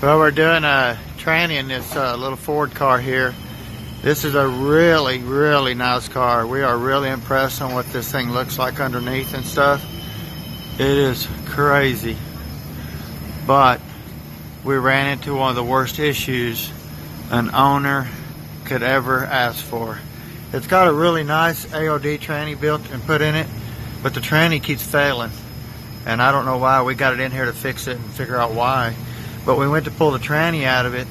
Well, we're doing a tranny in this little Ford car here. This is a really, really nice car. We are really impressed on what this thing looks like underneath and stuff. It is crazy. But we ran into one of the worst issues an owner could ever ask for. It's got a really nice AOD tranny built and put in it, but the tranny keeps failing. And I don't know why. We got it in here to fix it and figure out why. But we went to pull the tranny out of it,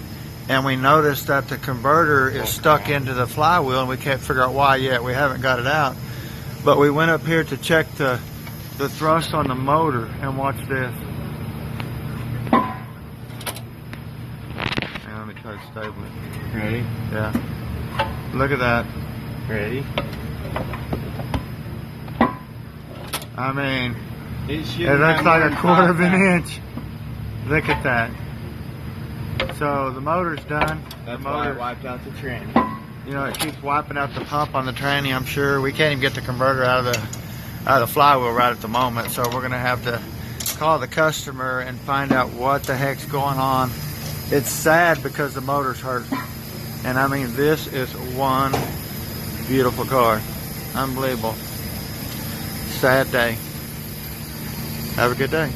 and we noticed that the converter is stuck into the flywheel, and we can't figure out why yet. We haven't got it out. But we went up here to check the thrust on the motor, and watch this. Hang on, let me try to stable it. Ready? Yeah. Look at that. Ready? I mean, It looks like a quarter of an inch. Look at that. So the motor's done. That's the why I motor, wiped out the tranny. you know, it keeps wiping out the pump on the tranny. I'm sure we can't even get the converter out of the flywheel right at the moment. So we're gonna have to call the customer and find out what the heck's going on. It's sad because the motor's hurt, and I mean this is one beautiful car. Unbelievable. Sad day. Have a good day.